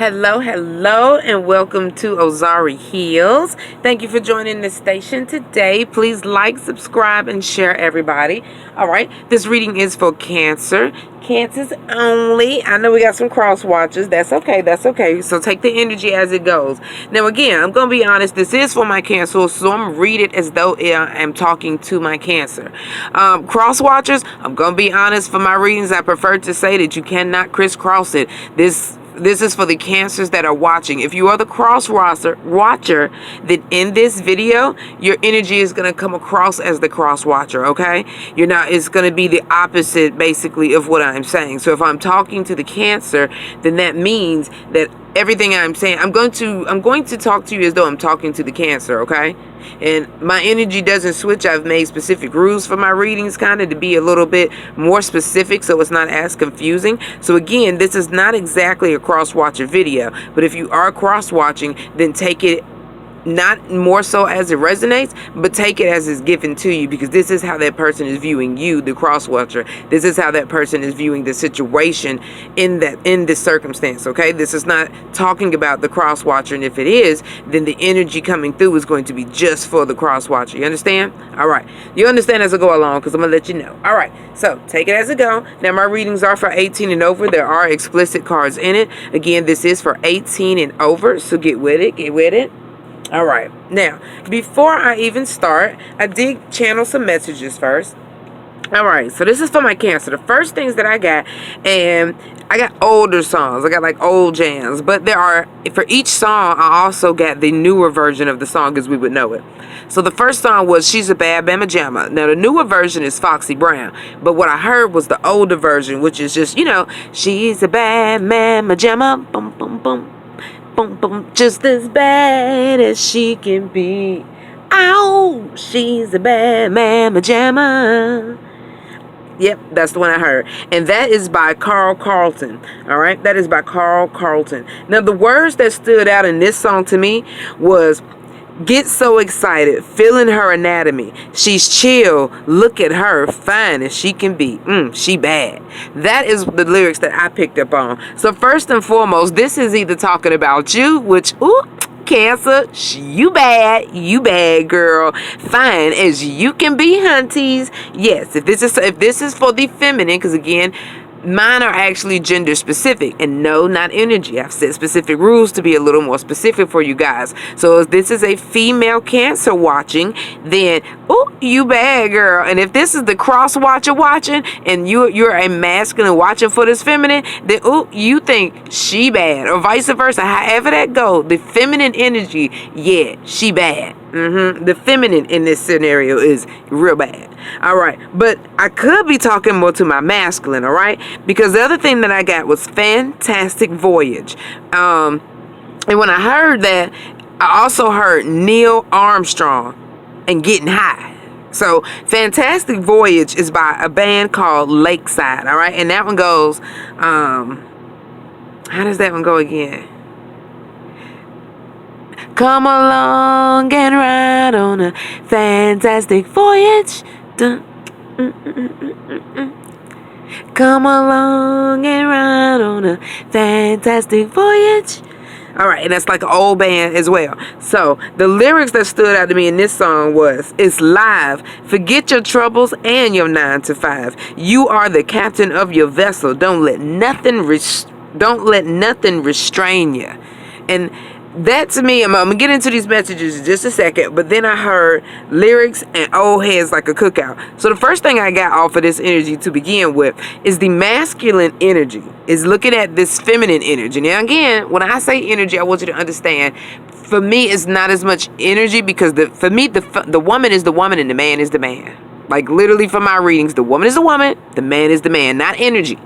Hello, and welcome to Ozari Heals. Thank you for joining the station today. Please like, subscribe, and share, everybody. All right, this reading is for Cancer. Cancers only. I know we got some cross watchers. That's okay. So take the energy as it goes. Now, again, I'm going to be honest. This is for my Cancer, so I'm going to read it as though I am talking to my Cancer. Cross watchers, I'm going to be honest. For my readings, I prefer to say that you cannot crisscross it. This is for the Cancers that are watching. If you are the cross watcher, then in this video, your energy is going to come across as the cross watcher, okay? It's going to be the opposite, basically, of what I'm saying. So if I'm talking to the Cancer, then that means that everything I'm saying, I'm going to talk to you as though I'm talking to the Cancer, okay? And my energy doesn't switch. I've made specific rules for my readings, kind of to be a little bit more specific, so it's not as confusing. So again, this is not exactly a cross-watcher video, but if you are cross-watching, then take it not more so as it resonates, but take it as it's given to you, because this is how that person is viewing you, the cross watcher. This is how that person is viewing the situation in this circumstance, okay? This is not talking about the cross watcher, and if it is, then the energy coming through is going to be just for the cross watcher. You understand? All right. You understand as I go along, because I'm going to let you know. All right. So take it as it go. Now, my readings are for 18 and over. There are explicit cards in it. Again, this is for 18 and over, so get with it. All right. Now, before I even start, I did channel some messages first. All right. So this is for my Cancer. The first things that I got, and I got older songs. I got like old jams. But for each song, I also got the newer version of the song as we would know it. So the first song was She's a Bad Mama Jamma. Now, the newer version is Foxy Brown. But what I heard was the older version, which is just, She's a bad mama jamma. Boom, boom, boom. Boom, boom, just as bad as she can be. Ow, she's a bad mama jamma. Yep, that's the one I heard. And that is by Carl Carlton. All right, that is by Carl Carlton. Now, the words that stood out in this song to me was, get so excited, feeling her anatomy. She's chill, look at her, fine as she can be. She bad. That is the lyrics that I picked up on. So first and foremost, this is either talking about you, which, Cancer, you bad girl, fine as you can be, hunties. Yes, if this is for the feminine, because again, mine are actually gender specific, and no, not energy. I've set specific rules to be a little more specific for you guys. So if this is a female Cancer watching, then you bad girl. And if this is the cross watcher watching, and you're a masculine watching for this feminine, then you think she bad, or vice versa. However that go, the feminine energy, yeah, she bad. The feminine in this scenario is real bad. All right. But I could be talking more to my masculine. All right. Because the other thing that I got was Fantastic Voyage. And when I heard that, I also heard Neil Armstrong and Getting High. So Fantastic Voyage is by a band called Lakeside. All right. And that one goes, how does that one go again? Come along and ride on a fantastic voyage. Dun, Come along and ride on a fantastic voyage. All right, and that's like an old band as well. So the lyrics that stood out to me in this song was, it's live. Forget your troubles and your 9 to 5. You are the captain of your vessel. Don't let nothing restrain you. And that to me, I'm gonna get into these messages in just a second, but then I heard lyrics and old heads like a cookout. So the first thing I got off of this energy to begin with is the masculine energy is looking at this feminine energy. Now again, when I say energy, I want you to understand, for me, it's not as much energy, because for me, the woman is the woman and the man is the man. Like literally for my readings, the woman is the woman, the man is the man, not energy.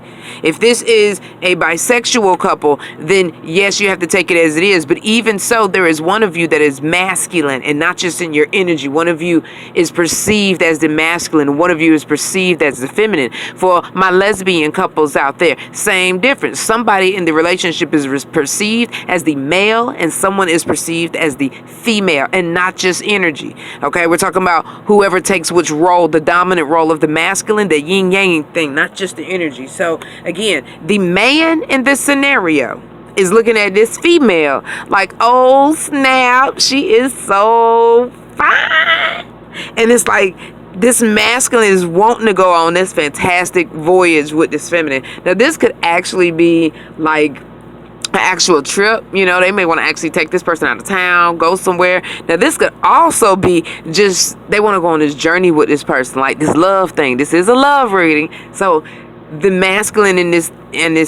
If this is a bisexual couple, then yes, you have to take it as it is. But even so, there is one of you that is masculine and not just in your energy. One of you is perceived as the masculine. One of you is perceived as the feminine. For my lesbian couples out there, same difference. Somebody in the relationship is perceived as the male and someone is perceived as the female, and not just energy. Okay, we're talking about whoever takes which role, the dominant role of the masculine, the yin yang thing, not just the energy. So again, the man in this scenario is looking at this female like, oh snap, she is so fine. And it's like this masculine is wanting to go on this fantastic voyage with this feminine. Now this could actually be like an actual trip. You know, they may want to actually take this person out of town, go somewhere. Now this could also be just they want to go on this journey with this person, like this love thing. This is a love reading. So the masculine in this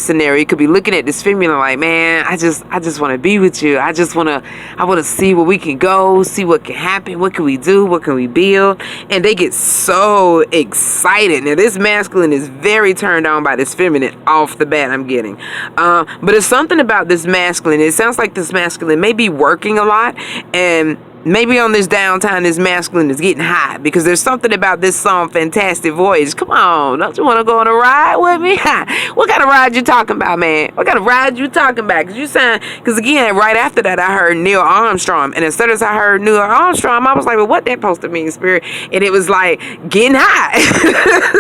scenario could be looking at this female like, man, I just want to be with you. I want to see where we can go, see what can happen, what can we do, what can we build. And they get so excited. Now this masculine is very turned on by this feminine off the bat, I'm getting. But it's something about this masculine. It sounds like this masculine may be working a lot, and maybe on this downtime, this masculine is getting high, because there's something about this song, Fantastic Voyage. Come on, don't you want to go on a ride with me? What kind of ride you talking about, man? What kind of ride you talking about? Because again, right after that, I heard Neil Armstrong. And as soon as I heard Neil Armstrong, I was like, well, what that supposed to mean, spirit? And it was like, getting high.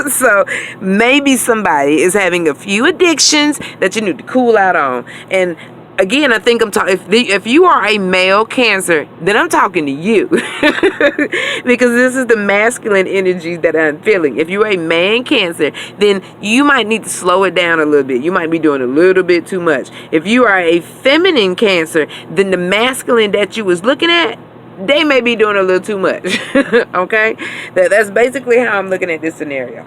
So maybe somebody is having a few addictions that you need to cool out on. And again, I think I'm talking, if you are a male Cancer, then I'm talking to you. Because this is the masculine energy that I'm feeling. If you're a man Cancer, then you might need to slow it down a little bit. You might be doing a little bit too much. If you are a feminine Cancer, then the masculine that you was looking at, they may be doing a little too much. Okay? That's basically how I'm looking at this scenario.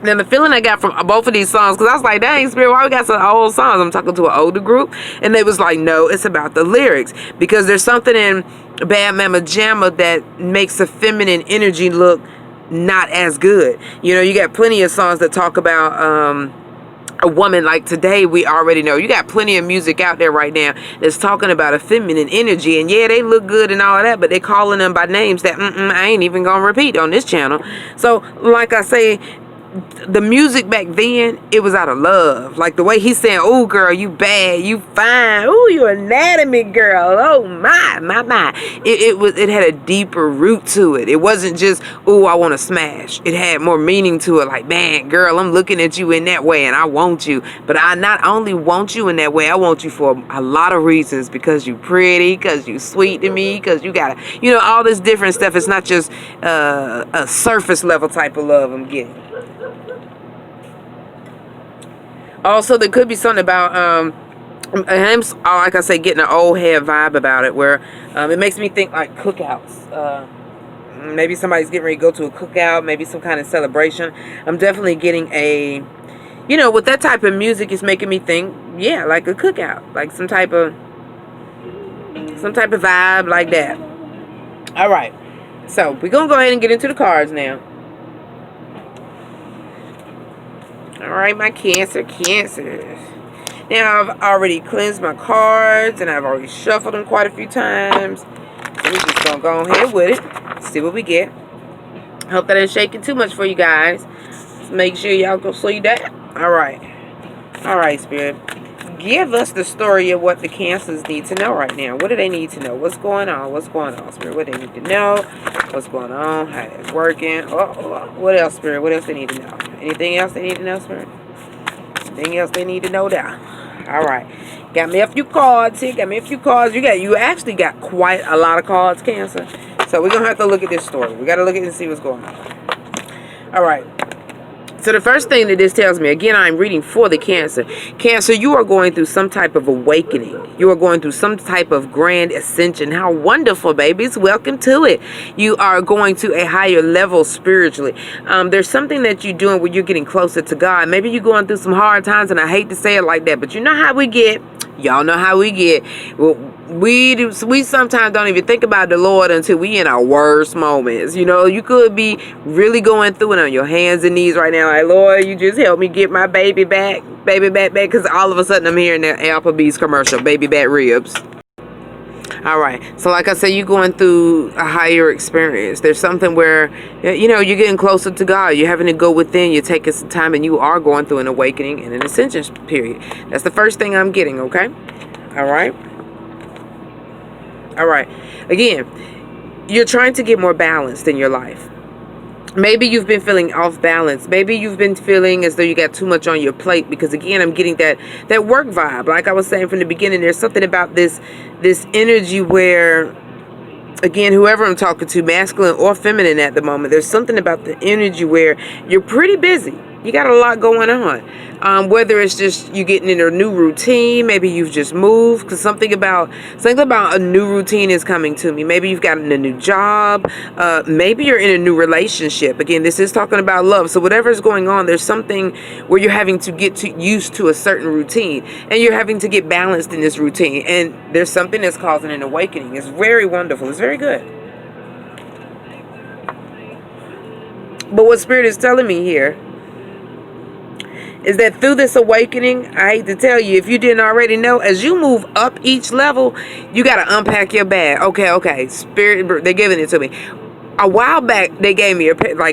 Then the feeling I got from both of these songs, because I was like, dang, Spirit, why we got some old songs? I'm talking to an older group. And they was like, no, it's about the lyrics. Because there's something in Bad Mama Jamma that makes the feminine energy look not as good. You know, you got plenty of songs that talk about a woman. Like today, we already know. You got plenty of music out there right now that's talking about a feminine energy. And yeah, they look good and all that, but they calling them by names that I ain't even going to repeat on this channel. So, like I say, the music back then, it was out of love. Like the way he's saying, oh girl, you bad, you fine, oh, you anatomy girl, oh my. It had a deeper root to it. It wasn't just, oh, I want to smash. It had more meaning to it. Like, man, girl, I'm looking at you in that way and I want you. But I not only want you in that way, I want you for a lot of reasons. Because you pretty, because you sweet to me, because you got, you know, all this different stuff. It's not just a surface level type of love I'm getting. Also, there could be something about him, like I say, getting an old head vibe about it, where it makes me think like cookouts. Maybe somebody's getting ready to go to a cookout, maybe some kind of celebration. I'm definitely getting a, you know, with that type of music, it's making me think, yeah, like a cookout, like some type of vibe like that. All right, so we're gonna go ahead and get into the cards now. Alright, my Cancers. Now, I've already cleansed my cards, and I've already shuffled them quite a few times. So we're just going to go ahead with it. See what we get. Hope that ain't shaking too much for you guys. Just make sure y'all go sleep down. Alright. Alright, Spirit. Give us the story of what the Cancers need to know right now. What do they need to know? What's going on? What's going on, Spirit? What do they need to know? What's going on? How it's working? What else, Spirit? What else they need to know? Anything else they need to know, Spirit? Anything else they need to know now? Alright. Got me a few cards here. Got me a few cards. You actually got quite a lot of cards, Cancer. So we're going to have to look at this story. We got to look at it and see what's going on. Alright. So the first thing that this tells me, again, I'm reading for the Cancer. Cancer, you are going through some type of awakening. You are going through some type of grand ascension. How wonderful, babies. Welcome to it. You are going to a higher level spiritually. There's something that you're doing where you're getting closer to God. Maybe you're going through some hard times, and I hate to say it like that, but you know how we get. Y'all know how we get. Well, we sometimes don't even think about the Lord until we in our worst moments. You know, you could be really going through it on your hands and knees right now. Like, Lord, you just help me get my baby back. Because all of a sudden I'm hearing that Applebee's commercial, baby back ribs. Alright, so like I said, you're going through a higher experience. There's something where, you know, you're getting closer to God. You're having to go within. You're taking some time, and you are going through an awakening and an ascension period. That's the first thing I'm getting, okay? Alright? Alright. Again, you're trying to get more balanced in your life. Maybe you've been feeling off balance. Maybe you've been feeling as though you got too much on your plate, because again, I'm getting that work vibe. Like I was saying from the beginning, there's something about this energy where, again, whoever I'm talking to, masculine or feminine at the moment, there's something about the energy where you're pretty busy. You got a lot going on. Whether it's just you getting in a new routine, maybe you've just moved, because something about a new routine is coming to me. Maybe you've gotten a new job. Maybe you're in a new relationship. Again, this is talking about love. So whatever's going on, there's something where you're having to get used to a certain routine, and you're having to get balanced in this routine. And there's something that's causing an awakening. It's very wonderful. It's very good. But what Spirit is telling me here is that through this awakening, I hate to tell you, if you didn't already know, as you move up each level, you got to unpack your bag. Okay. Spirit, they're giving it to me. A while back, they gave me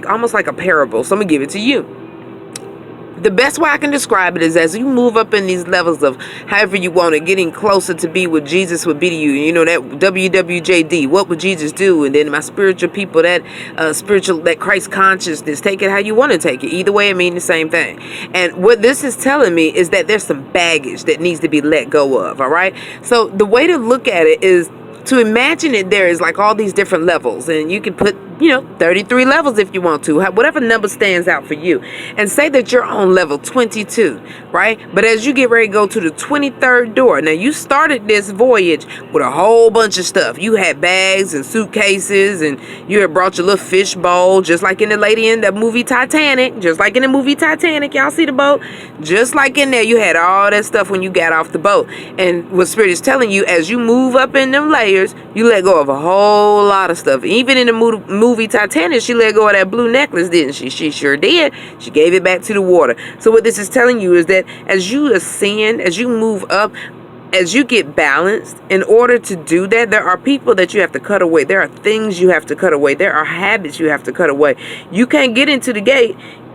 almost like a parable. So I'm going to give it to you. The best way I can describe it is as you move up in these levels of however you want it, getting closer to be what Jesus would be to you. You know, that WWJD, what would Jesus do? And then my spiritual people, that Christ consciousness, take it how you want to take it. Either way, it means the same thing. And what this is telling me is that there's some baggage that needs to be let go of, all right? So the way to look at it is to imagine it there is like all these different levels, and you can put 33 levels if you want to, whatever number stands out for you, and say that you're on level 22, right? But as you get ready to go to the 23rd door, now you started this voyage with a whole bunch of stuff. You had bags and suitcases, and you had brought your little fish bowl, just like in the lady in the movie Titanic. Y'all see the boat? Just like in there, you had all that stuff when you got off the boat. And what Spirit is telling you, as you move up in them layers, you let go of a whole lot of stuff. Even in the movie Titanic, she let go of that blue necklace, didn't she? She sure did. She gave it back to the water. So what this is telling you is that as you ascend, as you move up, as you get balanced, in order to do that, there are people that you have to cut away. There are things you have to cut away. There are habits you have to cut away. You can't get into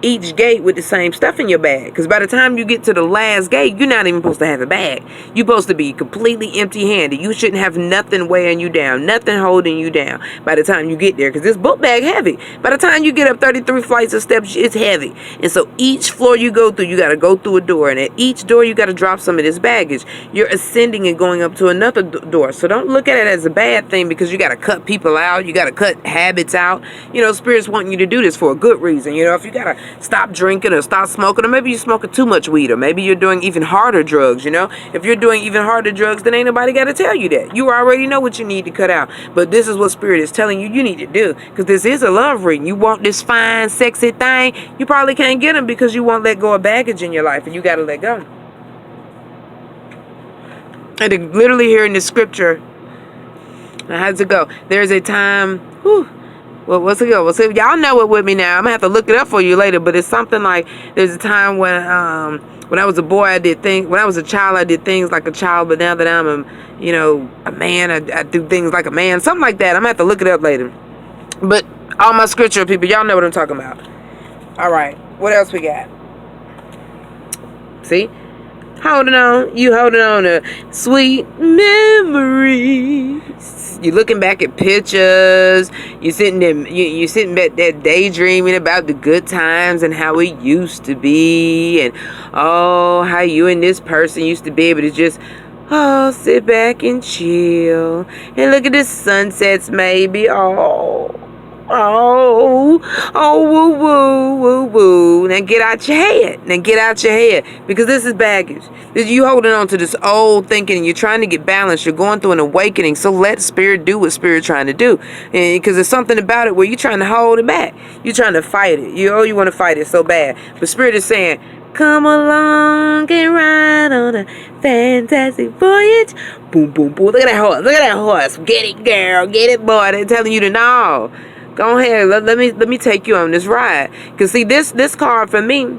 each gate with the same stuff in your bag, because by the time you get to the last gate, you're not even supposed to have a bag. You're supposed to be completely empty-handed. You shouldn't have nothing weighing you down, nothing holding you down by the time you get there, because this book bag heavy. By the time you get up 33 flights of steps, it's heavy. And so each floor you go through, you got to go through a door, and at each door you got to drop some of this baggage. You're ascending and going up to another door. So don't look at it as a bad thing, because you got to cut people out, you got to cut habits out. Spirit's wanting you to do this for a good reason. If you got to stop drinking or stop smoking, or maybe you're smoking too much weed, or maybe you're doing even harder drugs. If you're doing even harder drugs, then ain't nobody got to tell you that. You already know what you need to cut out. But this is what Spirit is telling you need to do, because this is a love reading. You want this fine, sexy thing, you probably can't get them because you won't let go of baggage in your life, and you got to let go. And literally here in the scripture, how's it go? There's a time, well, what's it go? Y'all know it with me now. I'm going to have to look it up for you later. But it's something like, there's a time when I was a boy, I did things. When I was a child, I did things like a child. But now that I'm a man, I do things like a man. Something like that. I'm going to have to look it up later. But all my scripture people, y'all know what I'm talking about. All right. What else we got? See? Holding on to sweet memories. You're looking back at pictures. You're sitting back there daydreaming about the good times and how it used to be, and how you and this person used to be able to just sit back and chill and look at the sunsets, maybe. Woo, woo, woo, woo. Now get out your head. Because this is baggage. You holding on to this old thinking, and you're trying to get balanced. You're going through an awakening. So let Spirit do what Spirit's trying to do. And because there's something about it where you're trying to hold it back. You're trying to fight it. You want to fight it so bad. But Spirit is saying, come along and ride on a fantastic voyage. Boom, boom, boom. Look at that horse. Get it, girl. Get it, boy. They're telling you to know. Go ahead, let me take you on this ride. Because see, this card for me,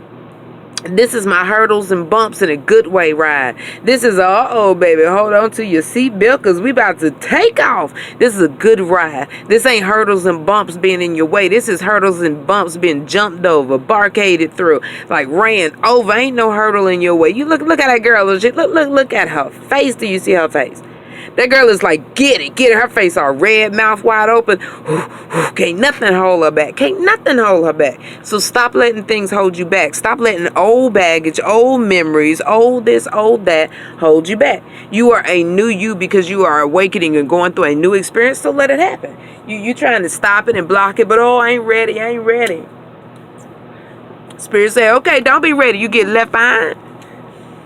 this is my hurdles and bumps in a good way ride. This is baby, hold on to your seatbelt, because we about to take off. This is a good ride. This ain't hurdles and bumps being in your way. This is hurdles and bumps being jumped over, barcaded through, like ran over. Ain't no hurdle in your way. You look at that girl, legit. Look at her face. Do you see her face? That girl is like, get it. Her face all red, mouth wide open. Can't nothing hold her back. So stop letting things hold you back. Stop letting old baggage, old memories, old this, old that hold you back. You are a new you because you are awakening and going through a new experience, so let it happen. You trying to stop it and block it, but I ain't ready. Spirit say, okay, don't be ready. You get left behind.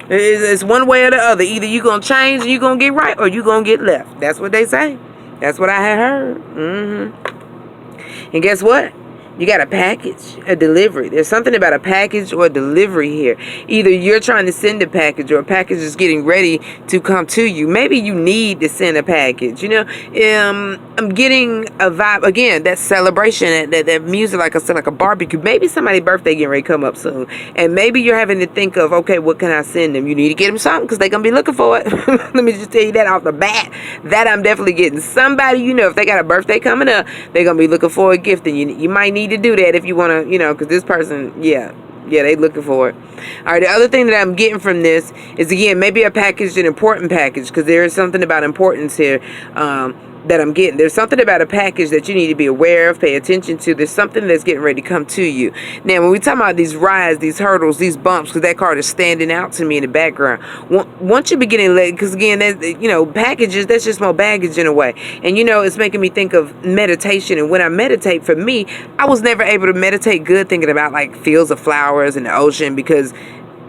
It's one way or the other. Either you going to change and you going to get right, or you going to get left. That's what they say. That's what I had heard. And guess what? You got a package, a delivery. There's something about a package or a delivery here. Either you're trying to send a package or a package is getting ready to come to you. Maybe you need to send a package. I'm getting a vibe. Again, that celebration, that music, like I said, like a barbecue. Maybe somebody's birthday getting ready to come up soon. And maybe you're having to think of, okay, what can I send them? You need to get them something because they're going to be looking for it. Let me just tell you that off the bat. That I'm definitely getting. Somebody, if they got a birthday coming up, they're going to be looking for a gift. And you might need to do that if you want to, because this person, they looking for it. All right, the other thing that I'm getting from this is, again, maybe a package, an important package, because there is something about importance here that I'm getting. There's something about a package that you need to be aware of, pay attention to. There's something that's getting ready to come to you. Now, when we talk about these rides, these hurdles, these bumps, because that card is standing out to me in the background. Once you begin to let, because again, packages, that's just more baggage in a way. And it's making me think of meditation. And when I meditate, for me, I was never able to meditate good thinking about like fields of flowers and the ocean, because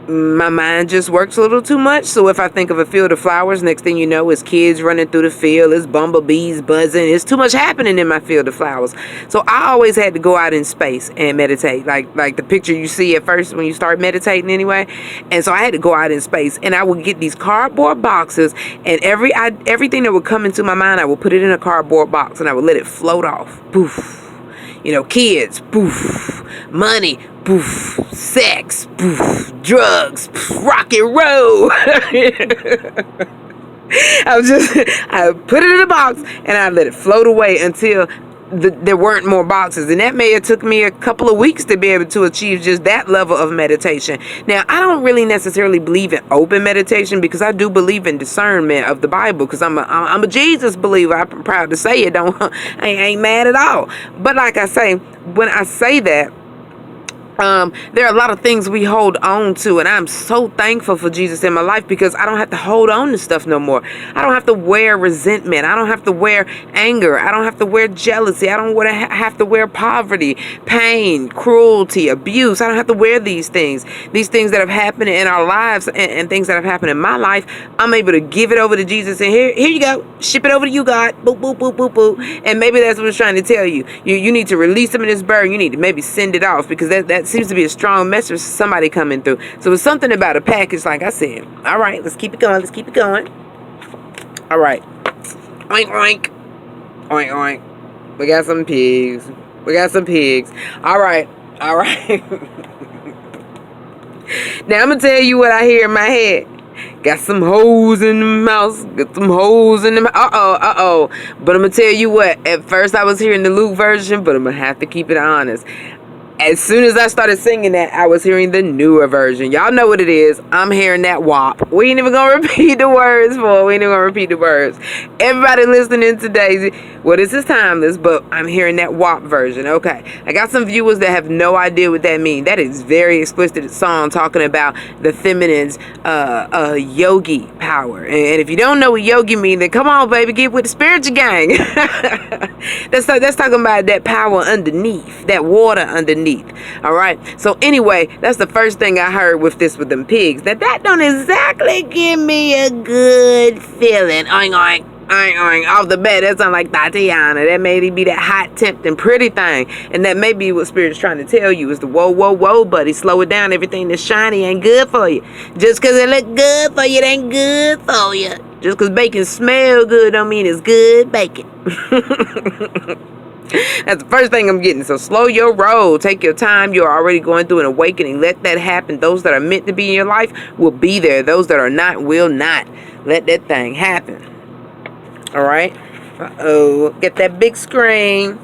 my mind just works a little too much. So if I think of a field of flowers, next thing you know, it's kids running through the field, it's bumblebees buzzing, it's too much happening in my field of flowers. So I always had to go out in space and meditate, like the picture you see at first when you start meditating anyway. And so I had to go out in space, and I would get these cardboard boxes, and everything that would come into my mind, I would put it in a cardboard box and I would let it float off. Poof. Kids, poof. Money, poof. Sex, poof. Drugs, poof. Rock and roll. I put it in a box and I let it float away until there weren't more boxes. And that may have took me a couple of weeks to be able to achieve just that level of meditation. Now, I don't really necessarily believe in open meditation, because I do believe in discernment of the Bible, because I'm a Jesus believer. I'm proud to say it. I ain't mad at all. But like I say, when I say that, there are a lot of things we hold on to, and I'm so thankful for Jesus in my life, because I don't have to hold on to stuff no more. I don't have to wear resentment. I don't have to wear anger. I don't have to wear jealousy. I don't have to wear poverty, pain, cruelty, abuse. I don't have to wear these things that have happened in our lives, and things that have happened in my life. I'm able to give it over to Jesus, and here you go. Ship it over to you, God. Boop, boop, boop, boop, boop. And maybe that's what it's trying to tell you. You need to release them in this burden. You need to maybe send it off, because that seems to be a strong message for somebody coming through. So it's something about a package, like I said. All right, let's keep it going. All right. Oink, oink. Oink, oink. We got some pigs. All right. Now I'm going to tell you what I hear in my head. Got some holes in the mouse. But I'm going to tell you what. At first I was hearing the Luke version, but I'm going to have to keep it honest. As soon as I started singing that, I was hearing the newer version. Y'all know what it is. I'm hearing that WAP. We ain't even going to repeat the words, Everybody listening today, well, this is timeless, but I'm hearing that WAP version. Okay. I got some viewers that have no idea what that means. That is very explicit song talking about the feminine's yogi power. And if you don't know what yogi means, then come on, baby, get with the spiritual gang. That's talking about that power underneath, that water underneath. All right. So anyway, that's the first thing I heard with them pigs. That don't exactly give me a good feeling. Oink, oink. Oink, oink. Off the bat, that sounds like Tatiana. That may be that hot, tempting, pretty thing. And that may be what Spirit's trying to tell you is the whoa, whoa, whoa, buddy. Slow it down. Everything that's shiny ain't good for you. Just because it look good for you, it ain't good for you. Just because bacon smell good don't mean it's good bacon. That's the first thing I'm getting. So slow your roll. Take your time. You're already going through an awakening. Let that happen. Those that are meant to be in your life will be there. Those that are not will not. Let that thing happen. All right. Uh-oh. Get that big screen.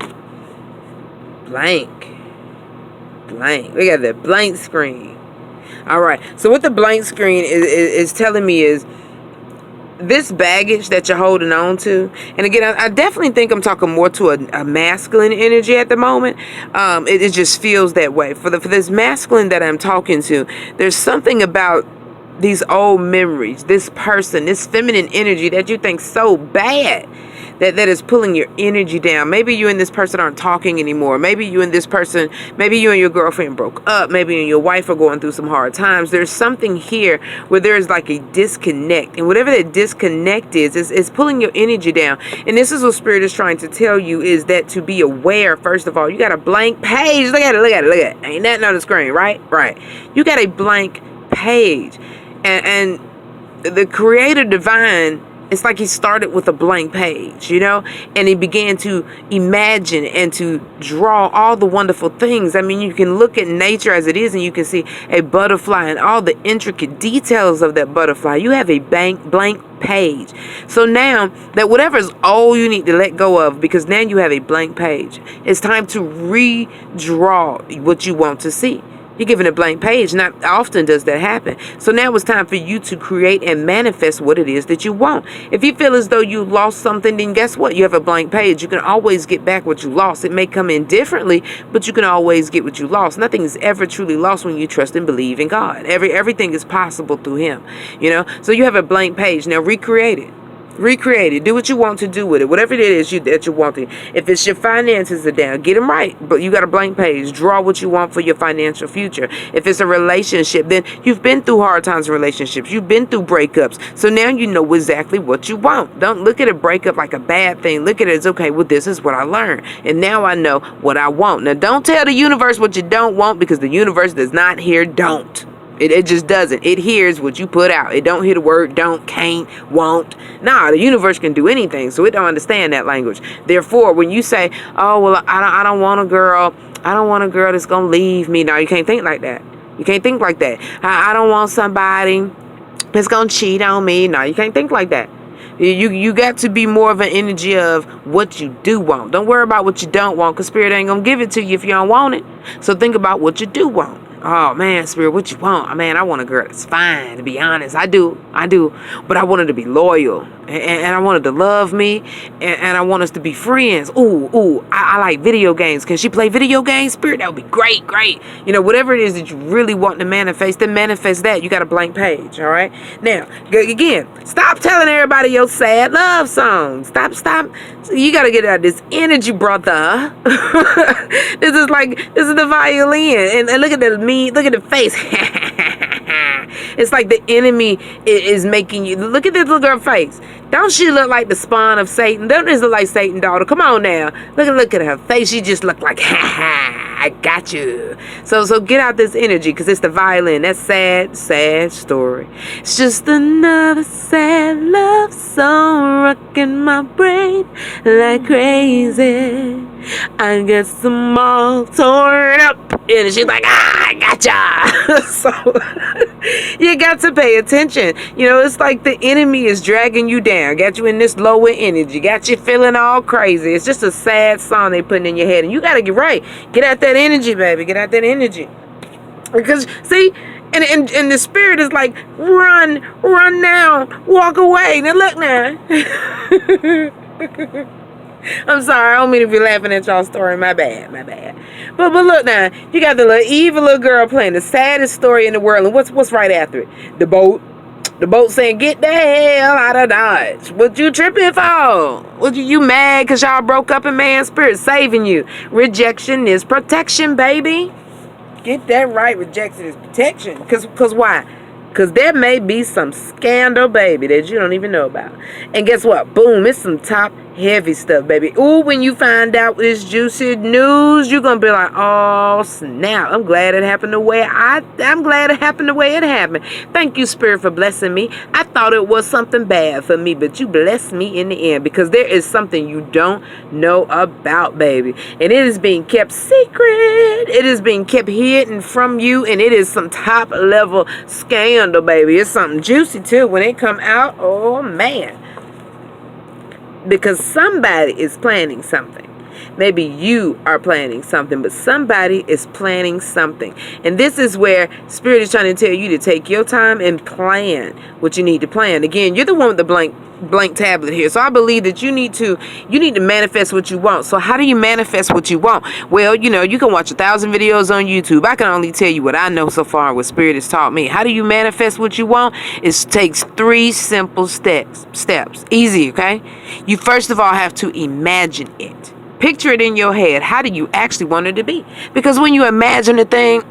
Blank. We got that blank screen. All right. So what the blank screen is telling me is this baggage that you're holding on to, and again, I definitely think I'm talking more to a masculine energy at the moment. It just feels that way. For this masculine that I'm talking to, there's something about these old memories, this person, this feminine energy that you think so bad that is pulling your energy down. Maybe you and this person aren't talking anymore. Maybe you and this person, maybe you and your girlfriend broke up. Maybe you and your wife are going through some hard times. There's something here where there's like a disconnect. And whatever that disconnect is pulling your energy down. And this is what Spirit is trying to tell you, is that to be aware, first of all, you got a blank page. Look at it. Ain't nothing on the screen, right? Right. You got a blank page. And the Creator Divine, it's like he started with a blank page, and he began to imagine and to draw all the wonderful things. I mean, you can look at nature as it is, and you can see a butterfly and all the intricate details of that butterfly. You have a blank page. So now that whatever's old, you need to let go of, because now you have a blank page. It's time to redraw what you want to see. You're given a blank page. Not often does that happen. So now it's time for you to create and manifest what it is that you want. If you feel as though you lost something, then guess what? You have a blank page. You can always get back what you lost. It may come in differently, but you can always get what you lost. Nothing is ever truly lost when you trust and believe in God. Everything is possible through Him. So you have a blank page. Now recreate it. Recreate it. Do what you want to do with it. Whatever it is that you want to. If it's your finances are down, get them right. But you got a blank page. Draw what you want for your financial future. If it's a relationship, then you've been through hard times in relationships. You've been through breakups. So now you know exactly what you want. Don't look at a breakup like a bad thing. Look at it as, okay, well, this is what I learned. And now I know what I want. Now, don't tell the universe what you don't want, because the universe does not hear don't. It just doesn't. It hears what you put out. It don't hear the word don't, can't, won't. Nah, the universe can do anything, so it don't understand that language. Therefore, when you say, oh, well, I don't want a girl. I don't want a girl that's going to leave me. No, you can't think like that. You can't think like that. I don't want somebody that's going to cheat on me. No, you can't think like that. You got to be more of an energy of what you do want. Don't worry about what you don't want, because Spirit ain't going to give it to you if you don't want it. So think about what you do want. Oh, man, Spirit, what you want? Man, I want a girl that's fine, to be honest. I do. But I want her to be loyal. And I want her to love me. And I want us to be friends. I like video games. Can she play video games, Spirit? That would be great. Whatever it is that you really want to manifest, then manifest that. You got a blank page, all right? Now, again, stop telling everybody your sad love songs. Stop. You got to get out of this energy, brother. This is the violin. And look at look at the face. It's like the enemy is making you. Look at this little girl face. Don't she look like the spawn of Satan? Don't this look like Satan's daughter? Come on now. Look at her face. She just look like, I got you. So get out this energy, because it's the violin. That sad story. It's just another sad love song rocking my brain like crazy. I get some all torn up. And she's like, I gotcha. So you got to pay attention. It's like the enemy is dragging you down. Got you in this lower energy. Got you feeling all crazy. It's just a sad song they putting in your head. And you got to get right. Get out that energy, baby. Get out that energy. Because, see, and the Spirit is like, run now. Walk away. Now, look now. I'm sorry, I don't mean to be laughing at y'all's story. My bad. But look now, you got the little evil little girl playing the saddest story in the world, and what's right after it? The boat saying, get the hell out of Dodge. What you tripping for? What you mad because y'all broke up and man, Spirit saving you? Rejection is protection, baby. Get that right. Rejection is protection. Because why? Because there may be some scandal, baby, that you don't even know about. And guess what? Boom, it's some top heavy stuff, baby. Ooh, when you find out this juicy news, you're going to be like, oh, snap. I'm glad it happened the way it happened. Thank you, Spirit, for blessing me. I thought it was something bad for me, but you blessed me in the end, because there is something you don't know about, baby. And it is being kept secret. It is being kept hidden from you, and it is some top level scandal, baby. It's something juicy, too. When it come out, oh, man. Because somebody is planning something. Maybe you are planning something, but somebody is planning something. And this is where Spirit is trying to tell you to take your time and plan what you need to plan. Again, you're the one with the blank tablet here. So I believe that you need to manifest what you want. So how do you manifest what you want? Well, you can watch 1,000 videos on YouTube. I can only tell you what I know so far, what Spirit has taught me. How do you manifest what you want? It takes 3 simple steps. Easy, okay? You first of all have to imagine it. Picture it in your head. How do you actually want it to be? Because when you imagine a thing,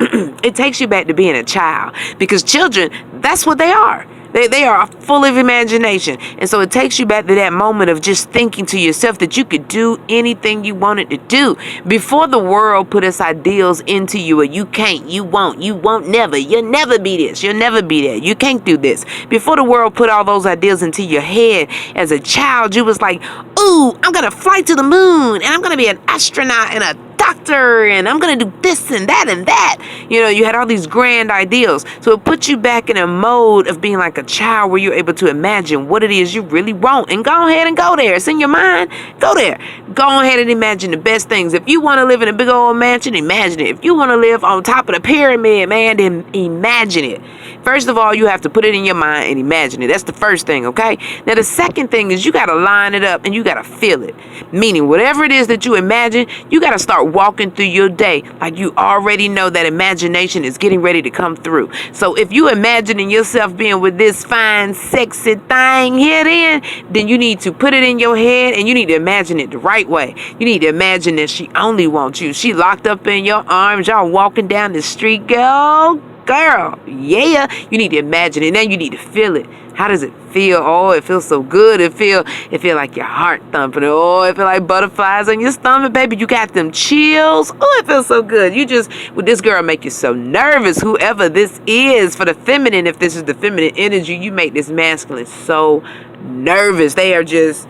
it takes you back to being a child. Because children, that's what they are. They are full of imagination. And so it takes you back to that moment of just thinking to yourself that you could do anything you wanted to do. Before the world put its ideals into you, or you can't, you won't never, you'll never be this, you'll never be that, you can't do this. Before the world put all those ideals into your head, as a child, you was like, ooh, I'm going to fly to the moon, and I'm going to be an astronaut and a doctor, and I'm gonna do this and that and that. You had all these grand ideals. So it puts you back in a mode of being like a child, where you're able to imagine what it is you really want, and go ahead and go there. It's in your mind. Go there. Go ahead and imagine the best things. If you want to live in a big old mansion, imagine it. If you want to live on top of the pyramid, man, then imagine it. First of all, you have to put it in your mind and imagine it. That's the first thing, okay? Now, the second thing is you got to line it up and you got to feel it. Meaning, whatever it is that you imagine, you got to start walking through your day like you already know that imagination is getting ready to come through. So if you imagining yourself being with this fine, sexy thing here, then you need to put it in your head, and you need to imagine it the right way. You need to imagine that she only wants you. She locked up in your arms. Y'all walking down the street, girl, yeah. You need to imagine it. Now you need to feel it. How does it feel? Oh, it feels so good. It feel like your heart thumping. Oh, it feel like butterflies on your stomach, baby. You got them chills. Oh, it feels so good. With this girl make you so nervous. Whoever this is, for the feminine, if this is the feminine energy, you make this masculine so nervous. They are just,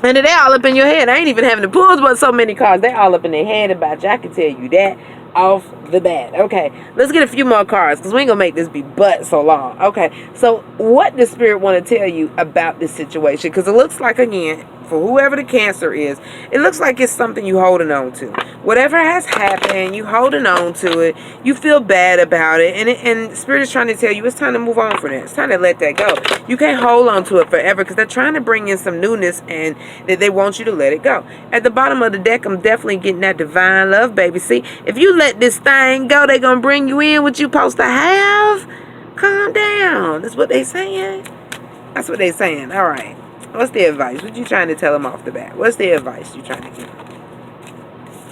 and they all up in your head. I ain't even having to pull but so many cards. They all up in their head about you. I can tell you that off the bat. Okay, let's get a few more cards, because we ain't gonna make this be but so long. Okay, so what does Spirit want to tell you about this situation? Because it looks like, again, for whoever the Cancer is, it looks like it's something you holding on to. Whatever has happened, you holding on to it. You feel bad about it, and Spirit is trying to tell you it's time to move on from that. It's time to let that go. You can't hold on to it forever, because they're trying to bring in some newness, and that they want you to let it go. At the bottom of the deck, I'm definitely getting that divine love, baby. See, if you let this thing go, they're gonna bring you in what you supposed to have. Calm down. That's what they saying. That's what they saying. All right. What's the advice? What you trying to tell them off the bat? What's the advice you trying to give them?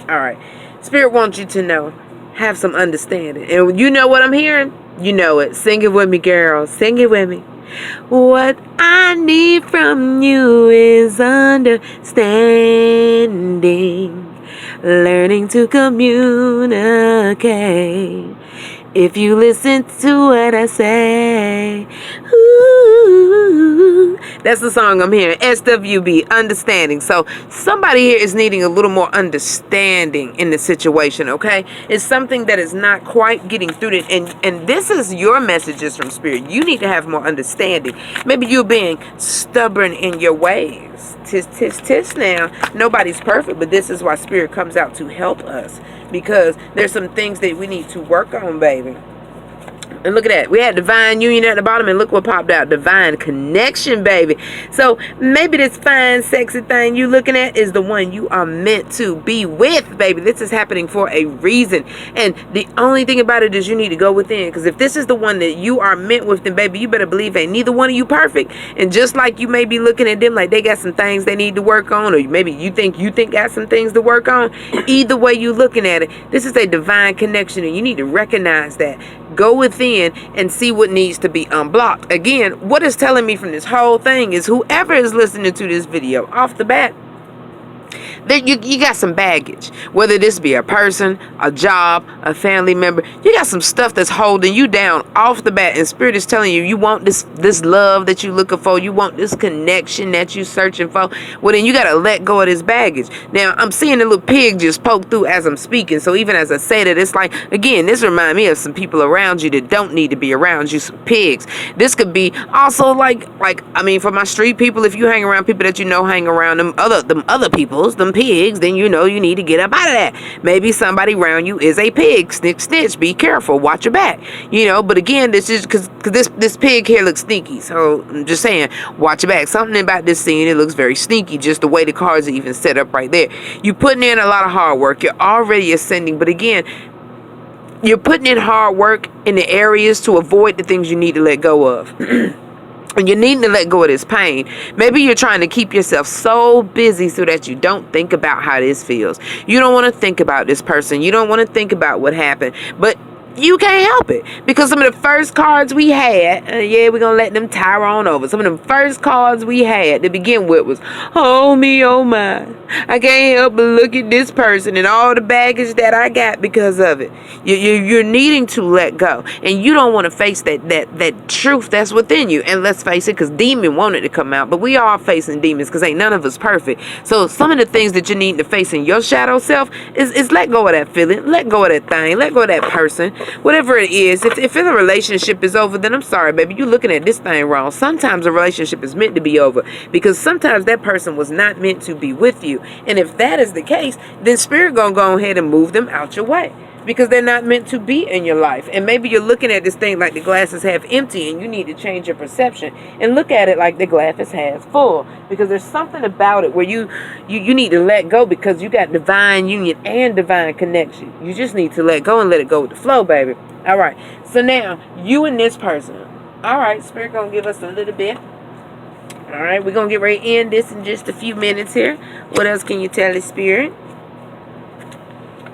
All right. Spirit wants you to know, have some understanding. And you know what I'm hearing? You know it. Sing it with me, girl. Sing it with me. What I need from you is understanding, learning to communicate. If you listen to what I say, ooh, that's the song I'm hearing. SWB, understanding. So somebody here is needing a little more understanding in the situation, okay? It's something that is not quite getting through it. And this is your messages from Spirit. You need to have more understanding. Maybe you're being stubborn in your ways. Tis now. Nobody's perfect, but this is why Spirit comes out to help us. Because there's some things that we need to work on, baby. And look at that. We had divine union at the bottom, and look what popped out. Divine connection, baby. So maybe this fine, sexy thing you looking at is the one you are meant to be with, baby. This is happening for a reason. And the only thing about it is you need to go within. Because if this is the one that you are meant with, then, baby, you better believe ain't neither one of you perfect. And just like you may be looking at them like they got some things they need to work on, or maybe you think got some things to work on, either way you looking at it, this is a divine connection, and you need to recognize that. Go within and see what needs to be unblocked. Again, what it's telling me from this whole thing is whoever is listening to this video off the bat, that you got some baggage, whether this be a person, a job, a family member. You got some stuff that's holding you down off the bat, and Spirit is telling you want this love that you looking for, you want this connection that you searching for. Well, then you got to let go of this baggage. Now, I'm seeing a little pig just poke through as I'm speaking, so even as I say that, it's like, again, this remind me of some people around you that don't need to be around you, some pigs. This could be also like I mean, for my street people, if you hang around people that you know hang around them other people, cows, them pigs, then you know you need to get up out of that. Maybe somebody around you is a pig. Snitch, be careful, watch your back. But again, this is because this pig here looks sneaky. So I'm just saying, watch your back. Something about this scene, it looks very sneaky, just the way the cards are even set up right there. You're putting in a lot of hard work. You're already ascending, but again, you're putting in hard work in the areas to avoid the things you need to let go of. And you need to let go of this pain. Maybe you're trying to keep yourself so busy so that you don't think about how this feels. You don't want to think about this person. You don't want to think about what happened. But you can't help it. Because some of the first cards we had, we're going to let them tire on over. Some of the first cards we had to begin with was, oh me, oh my. I can't help but look at this person and all the baggage that I got because of it. You're needing to let go. And you don't want to face that truth that's within you. And let's face it, because demon wanted to come out. But we are facing demons because ain't none of us perfect. So some of the things that you need to face in your shadow self is let go of that feeling. Let go of that thing. Let go of that person. Whatever it is, if the relationship is over, then I'm sorry, baby, you're looking at this thing wrong. Sometimes a relationship is meant to be over because sometimes that person was not meant to be with you. And if that is the case, then spirit gonna go ahead and move them out your way because they're not meant to be in your life. And maybe you're looking at this thing like the glass is half empty and you need to change your perception and look at it like the glass is half full, because there's something about it where you need to let go because you got divine union and divine connection. You just need to let go and let it go with the flow, baby. All right. So now you and this person. All right. Spirit going to give us a little bit. All right. We're going to get ready to end this in just a few minutes here. What else can you tell the spirit?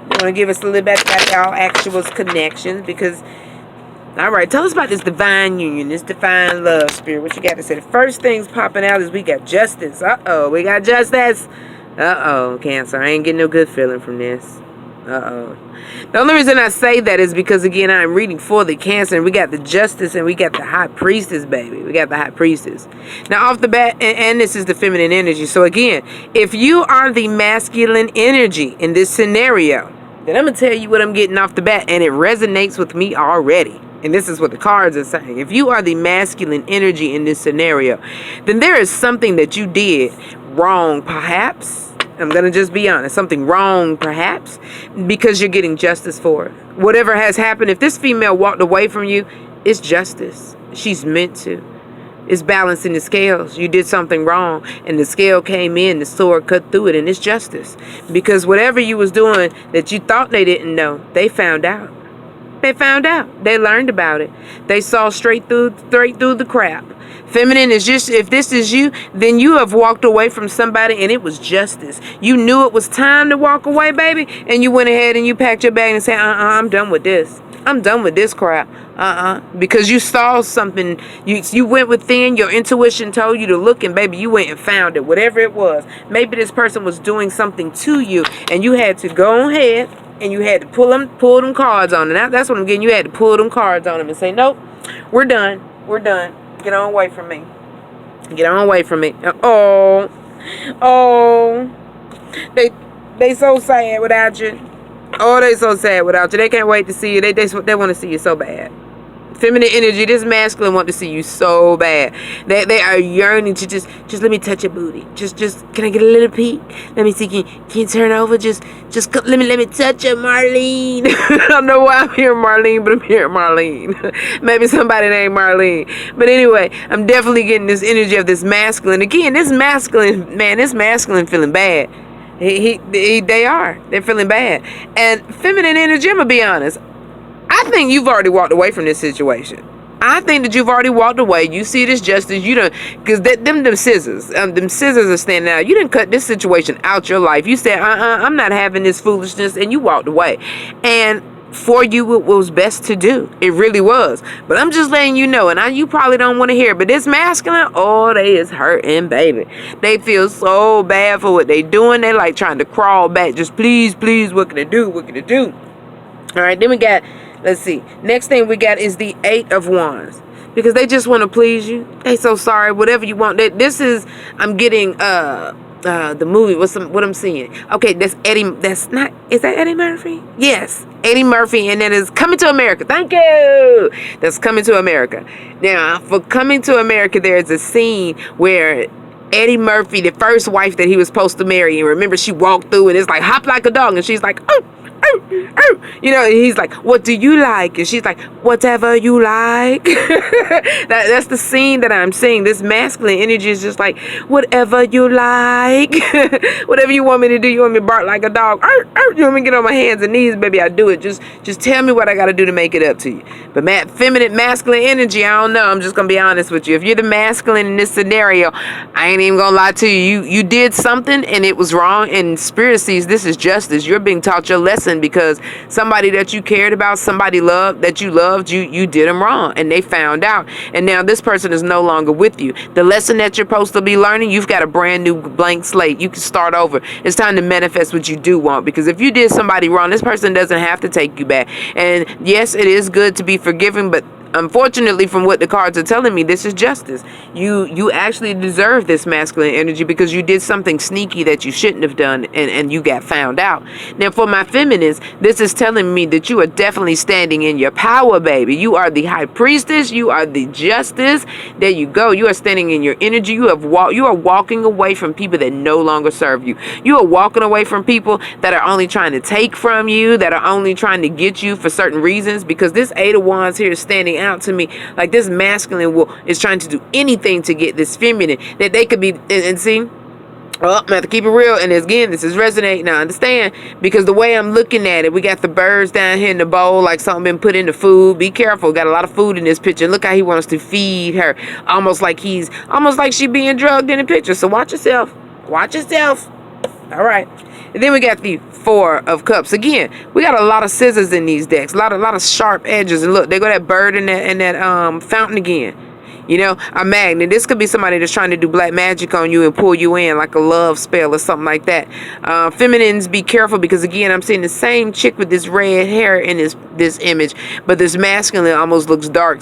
Want to give us a little bit about y'all actual connections, because all right, tell us about this divine union, this divine love, spirit. What you got to say? The first thing's popping out is we got justice. We got justice. Cancer, I ain't getting no good feeling from this. The only reason I say that is because, again, I'm reading for the Cancer, and we got the Justice, and we got the High Priestess, baby. We got the High Priestess. Now, off the bat, and this is the feminine energy. So, again, if you are the masculine energy in this scenario, then I'm going to tell you what I'm getting off the bat, and it resonates with me already. And this is what the cards are saying. If you are the masculine energy in this scenario, then there is something that you did wrong, perhaps. I'm going to just be honest. Something wrong, perhaps, because you're getting justice for it. Whatever has happened, if this female walked away from you, it's justice. She's meant to. It's balancing the scales. You did something wrong, and the scale came in, the sword cut through it, and it's justice. Because whatever you was doing that you thought they didn't know, they found out. They found out. They learned about it. They saw straight through the crap. Feminine is just, if this is you, then you have walked away from somebody and it was justice. You knew it was time to walk away, baby, and you went ahead and you packed your bag and said, I'm done with this. I'm done with this crap. Because you saw something. You went within. Your intuition told you to look, and baby, you went and found it. Whatever it was. Maybe this person was doing something to you, and you had to go ahead and you had to pull them cards on them. That's what I'm getting. You had to pull them cards on them and say, nope, we're done. We're done. Get on away from me. Get on away from me. Oh, they so sad without you. Oh, they so sad without you. They can't wait to see you. They want to see you so bad. Feminine energy, this masculine want to see you so bad. They are yearning to just let me touch your booty. Just can I get a little peek? Let me see. Can you turn over? Just let me touch you, Marlene. I don't know why I'm hearing Marlene, but I'm hearing Marlene. Maybe somebody named Marlene. But anyway, I'm definitely getting this energy of this masculine. Again, this masculine feeling bad. They're feeling bad. And feminine energy, I'm gonna be honest, I think you've already walked away from this situation. I think that you've already walked away. You see this justice, you don't, because them scissors are standing out. You didn't cut this situation out your life. You said, I'm not having this foolishness, and you walked away. And for you, it was best to do. It really was. But I'm just letting you know, and you probably don't want to hear it, but this masculine, they is hurting, baby. They feel so bad for what they doing. They like trying to crawl back. Just please, what can I do? What can I do? All right, then we got, let's see. Next thing we got is the 8 of Wands. Because they just want to please you. They so sorry. Whatever you want. This is, I'm getting, the movie, what I'm seeing. Okay, that's Eddie. That's not. Is that Eddie Murphy? Yes, Eddie Murphy, and that is Coming to America. Thank you. That's Coming to America. Now, for Coming to America, there is a scene where Eddie Murphy, the first wife that he was supposed to marry. And remember, she walked through and it's like, hop like a dog. And she's like, oh, oh, oh. You know, and he's like, what do you like? And she's like, whatever you like. That's the scene that I'm seeing. This masculine energy is just like, whatever you like. Whatever you want me to do. You want me to bark like a dog? You want me to get on my hands and knees? Baby, I do it. Just tell me what I got to do to make it up to you. But feminine, masculine energy, I don't know. I'm just going to be honest with you. If you're the masculine in this scenario, I ain't even going to lie to you. You did something and it was wrong. And Spirit sees this is justice. You're being taught your lesson because somebody that you cared about, somebody that you loved, you did them wrong. And they found out. And now this person is no longer with you. The lesson that you're supposed to be learning, you've got a brand new blank slate. You can start over. It's time to manifest what you do want. Because if you did somebody wrong, this person doesn't have to take you back. And yes, it is good to be forgiven, but unfortunately, from what the cards are telling me, this is justice. You actually deserve this masculine energy because you did something sneaky that you shouldn't have done, and you got found out. Now, for my feminists, this is telling me that you are definitely standing in your power, baby. You are the high priestess. You are the justice. There you go. You are standing in your energy. You are walking away from people that no longer serve you. You are walking away from people that are only trying to take from you, that are only trying to get you for certain reasons, because this Eight of Wands here is standing out to me like this masculine is trying to do anything to get this feminine that they could be and see. Well, I have to keep it real, and again, this is resonating. I understand, because the way I'm looking at it, we got the birds down here in the bowl, like something been put in the food. Be careful, got a lot of food in this picture. And look how he wants to feed her, almost like she being drugged in the picture. So watch yourself. Watch yourself. All right. And then we got the Four of Cups. Again, we got a lot of scissors in these decks. A lot of sharp edges. And look, they got that bird in that fountain again. You know, a magnet. This could be somebody that's trying to do black magic on you and pull you in like a love spell or something like that. Feminines, be careful, because again, I'm seeing the same chick with this red hair in this image, but this masculine almost looks dark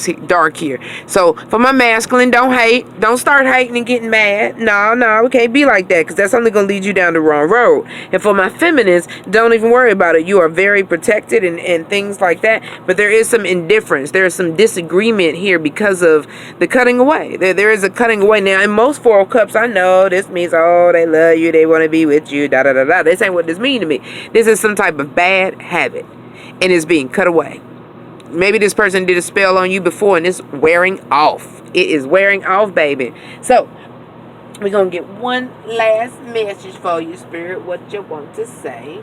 here. So for my masculine, don't hate. Don't start hating and getting mad. No, we can't be like that, because that's only going to lead you down the wrong road. And for my feminines, don't even worry about it. You are very protected and things like that, but there is some indifference. There is some disagreement here because of the cutting away. There is a cutting away. Now, in most Four of Cups, I know this means, oh, they love you, they want to be with you, da-da-da-da. This ain't what this means to me. This is some type of bad habit, and it's being cut away. Maybe this person did a spell on you before, and it's wearing off. It is wearing off, baby. So, we're going to get one last message for you, Spirit, what you want to say.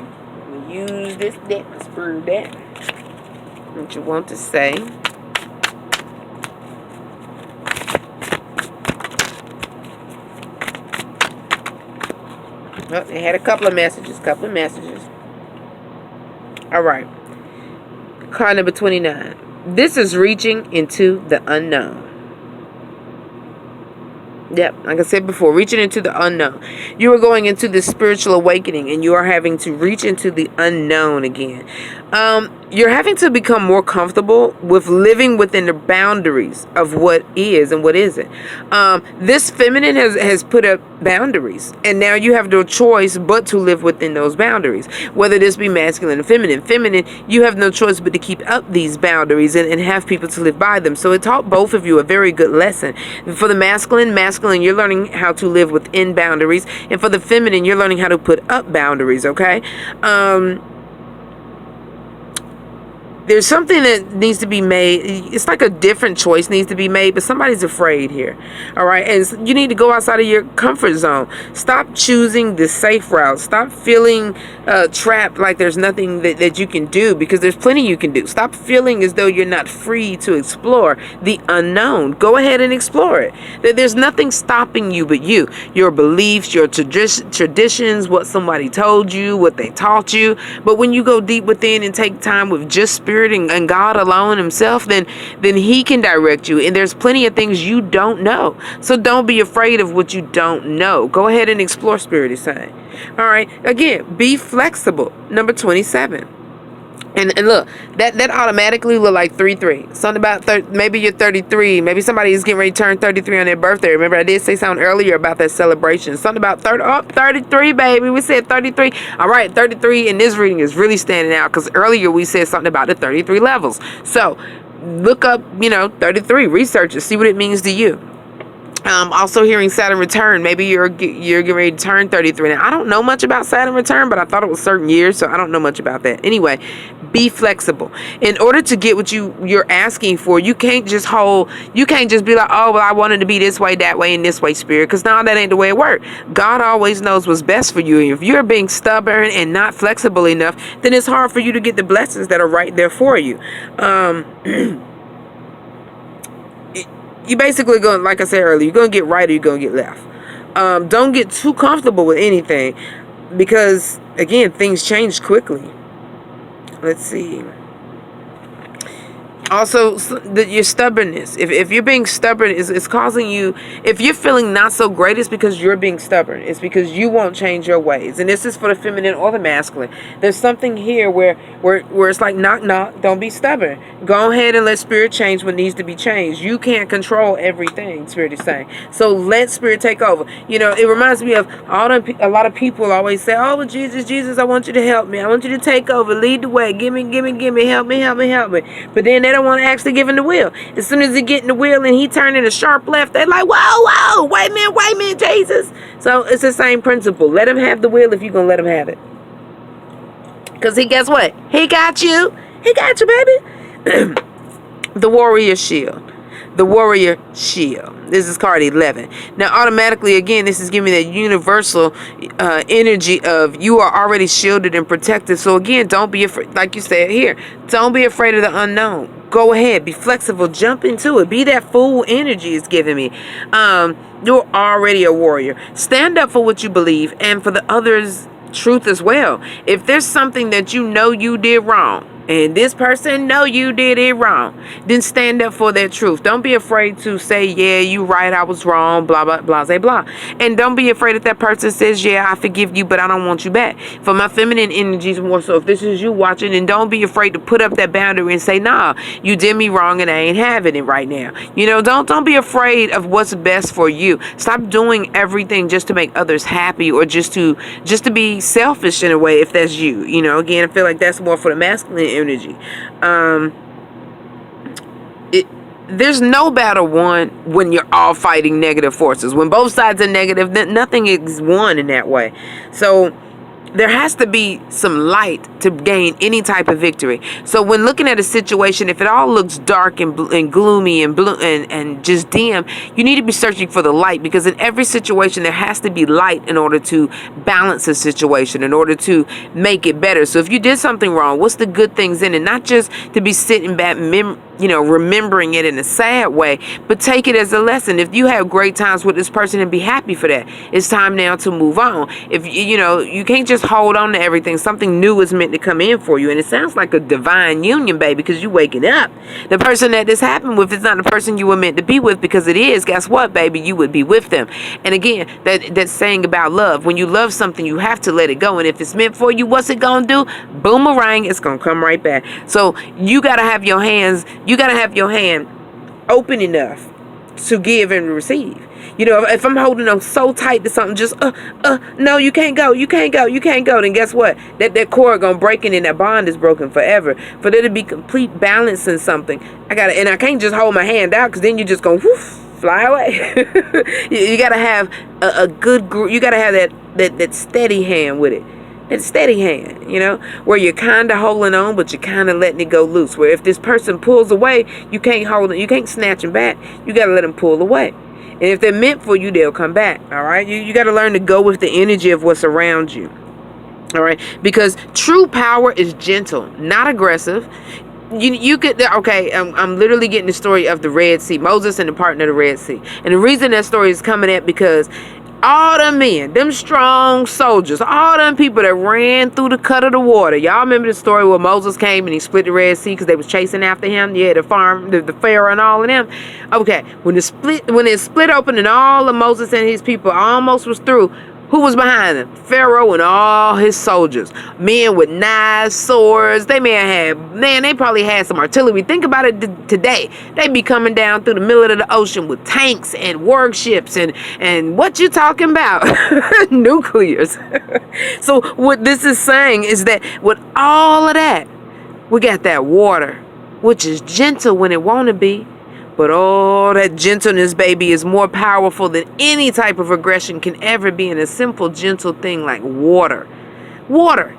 We use this deck to prove that. What you want to say. Oh, they had a couple of messages. All right. Card number 29. This is reaching into the unknown. Yep, like I said before, reaching into the unknown. You are going into this spiritual awakening, and you are having to reach into the unknown again. You're having to become more comfortable with living within the boundaries of what is and what isn't. This feminine has put up boundaries, and now you have no choice but to live within those boundaries, whether this be masculine or feminine. Feminine, you have no choice but to keep up these boundaries and have people to live by them. So it taught both of you a very good lesson. For the masculine, you're learning how to live within boundaries, and for the feminine, you're learning how to put up boundaries, okay? There's something that needs to be made. It's like a different choice needs to be made, but somebody's afraid here. All right. And you need to go outside of your comfort zone. Stop choosing the safe route. Stop feeling trapped like there's nothing that you can do, because there's plenty you can do. Stop feeling as though you're not free to explore the unknown. Go ahead and explore it. There's nothing stopping you but you, your beliefs, your traditions, what somebody told you, what they taught you. But when you go deep within and take time with just spirit and God alone himself, then he can direct you. And there's plenty of things you don't know. So don't be afraid of what you don't know. Go ahead and explore, Spirit is saying. All right. Again, be flexible. Number 27. And look, that automatically look like 3-3. Something about maybe you're 33. Maybe somebody is getting ready to turn 33 on their birthday. Remember, I did say something earlier about that celebration. Something about 33, baby. We said 33. All right, 33 in this reading is really standing out, because earlier we said something about the 33 levels. So look up, 33. Research it. See what it means to you. Also hearing Saturn Return. Maybe you're getting ready to turn 33. Now, I don't know much about Saturn Return, but I thought it was certain years, so I don't know much about that. Anyway, be flexible. In order to get what you're asking for, you can't just be like, oh, well, I wanted to be this way, that way, and this way, spirit, because now that ain't the way it works. God always knows what's best for you. If you're being stubborn and not flexible enough, then it's hard for you to get the blessings that are right there for you. You basically going, like I said earlier, you're going to get right or you're going to get left. Don't get too comfortable with anything because, again, things change quickly. Let's see. Also, your stubbornness. If you're being stubborn, it's causing you, if you're feeling not so great, it's because you're being stubborn. It's because you won't change your ways. And this is for the feminine or the masculine. There's something here where it's like, knock, knock, don't be stubborn. Go ahead and let spirit change what needs to be changed. You can't control everything, spirit is saying. So let spirit take over. You know, it reminds me of a lot of people always say, oh, well, Jesus, I want you to help me. I want you to take over, lead the way. Give me, help me. But then they don't want to actually give him the wheel. As soon as he get in the wheel and he turning a sharp left, they're like, whoa, wait a minute, Jesus. So it's the same principle. Let him have the wheel if you're going to let him have it. Because guess what? He got you. He got you, baby. The warrior shield. The warrior shield. This is card 11. Now, automatically, again, this is giving that universal energy of you are already shielded and protected. So, again, don't be afraid. Like you said here, don't be afraid of the unknown. Go ahead. Be flexible. Jump into it. Be that full energy is giving me. You're already a warrior. Stand up for what you believe and for the others' truth as well. If there's something that you know you did wrong, and this person know you did it wrong, then stand up for that truth. Don't be afraid to say, yeah, you right, I was wrong, blah, blah, blah, blah, blah. And don't be afraid if that person says, yeah, I forgive you, but I don't want you back. For my feminine energies more so, if this is you watching, then don't be afraid to put up that boundary and say, nah, you did me wrong and I ain't having it right now. You know, don't be afraid of what's best for you. Stop doing everything just to make others happy or just to be selfish in a way, if that's you. You know, again, I feel like that's more for the masculine energy. There's no battle won when you're all fighting negative forces. When both sides are negative, nothing is won in that way. So there has to be some light to gain any type of victory. So when looking at a situation, if it all looks dark and gloomy and blue and just dim, you need to be searching for the light, because in every situation there has to be light in order to balance a situation, in order to make it better. So if you did something wrong, what's the good things in it? Not just to be sitting back, remembering it in a sad way, but take it as a lesson. If you have great times with this person and be happy for that, it's time now to move on. If you can't just hold on to everything. Something new is meant to come in for you, and it sounds like a divine union, baby, because you waking up. The person that this happened with is not the person you were meant to be with, because it is. Guess what, baby? You would be with them. And again, that saying about love, when you love something, you have to let it go. And if it's meant for you, what's it gonna do? Boomerang, it's gonna come right back. So you gotta have your hand open enough to give and receive. If I'm holding on so tight to something, just no, you can't go, then guess what? That cord gonna break, and that bond is broken forever. For there to be complete balance in something, I can't just hold my hand out, because then you're just gonna fly away. You gotta have a good group. You gotta have that steady hand with it. That steady hand, where you're kind of holding on, but you're kind of letting it go loose. Where if this person pulls away, you can't hold it, you can't snatch them back. You gotta let them pull away. And if they're meant for you, they'll come back. All right. You got to learn to go with the energy of what's around you. All right. Because true power is gentle, not aggressive. You get okay. I'm literally getting the story of the Red Sea, Moses and the partner of the Red Sea. And the reason that story is coming at, because all them men, them strong soldiers, all them people that ran through the cut of the water. Y'all remember the story where Moses came and he split the Red Sea because they was chasing after him? Yeah, the Pharaoh and all of them. Okay, when it split open and all of Moses and his people almost was through, who was behind them? Pharaoh and all his soldiers. Men with knives, swords. They probably had some artillery. Think about it today. They be coming down through the middle of the ocean with tanks and warships and what you talking about? Nuclears. So what this is saying is that with all of that, we got that water, which is gentle when it want to be, But oh, that gentleness, baby, is more powerful than any type of aggression can ever be in a simple, gentle thing like water. Water.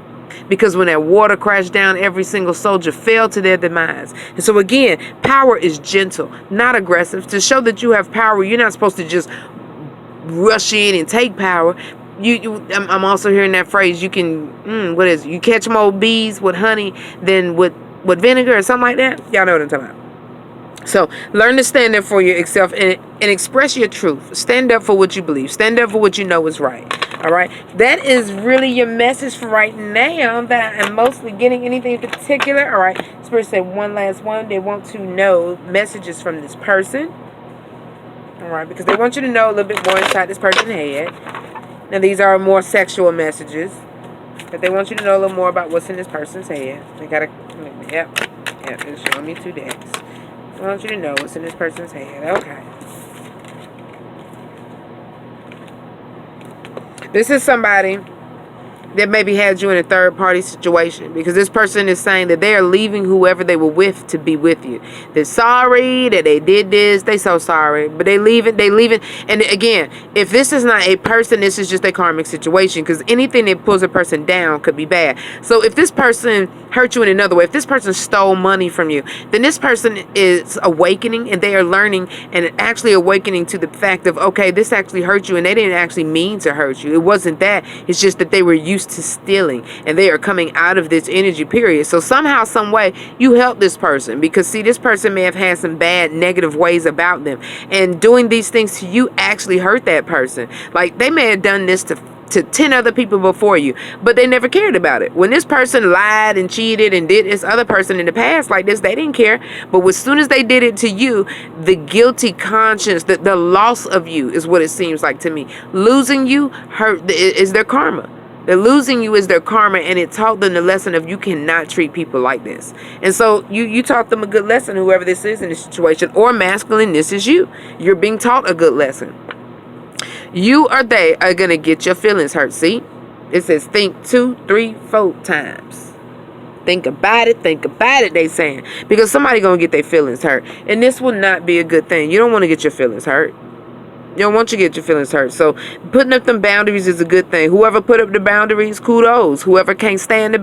Because when that water crashed down, every single soldier fell to their demise. And so again, power is gentle, not aggressive. To show that you have power, you're not supposed to just rush in and take power. I'm also hearing that phrase, you can, what is it? You catch more bees with honey than with vinegar or something like that. Y'all know what I'm talking about. So learn to stand up for yourself and express your truth. Stand up for what you believe. Stand up for what you know is right. All right. That is really your message for right now that I am mostly getting. Anything in particular? All right. Spirit said one last one. They want to know messages from this person. All right. Because they want you to know a little bit more inside this person's head. Now these are more sexual messages. But they want you to know a little more about what's in this person's head. They got to, yep. It's showing me 2 decks. I want you to know what's in this person's head. Okay. This is somebody that maybe had you in a third-party situation, because this person is saying that they are leaving whoever they were with to be with you. They're sorry that they did this. They so sorry, but they leaving. And again, if this is not a person, this is just a karmic situation, because anything that pulls a person down could be bad. So if this person hurt you in another way, if this person stole money from you, then this person is awakening, and they are learning and actually awakening to the fact of, okay, this actually hurt you, and they didn't actually mean to hurt you. It wasn't that. It's just that they were used to stealing, and they are coming out of this energy period. So somehow, some way, you help this person, because see, this person may have had some bad negative ways about them, and doing these things to you actually hurt that person. Like, they may have done this to 10 other people before you, but they never cared about it. When this person lied and cheated and did this other person in the past like this, they didn't care. But as soon as they did it to you, the guilty conscience, the loss of you is what it seems like to me. Losing you hurt is their karma. The losing you is their karma, and it taught them the lesson of you cannot treat people like this. And so you taught them a good lesson, whoever this is in this situation, or masculine, this is you. You're being taught a good lesson. You or they are going to get your feelings hurt. See? It says think 2, 3, 4 times. Think about it, they saying. Because somebody going to get their feelings hurt. And this will not be a good thing. You don't want to get your feelings hurt. You don't want you to get your feelings hurt. So putting up them boundaries is a good thing. Whoever put up the boundaries, kudos. Whoever can't stand the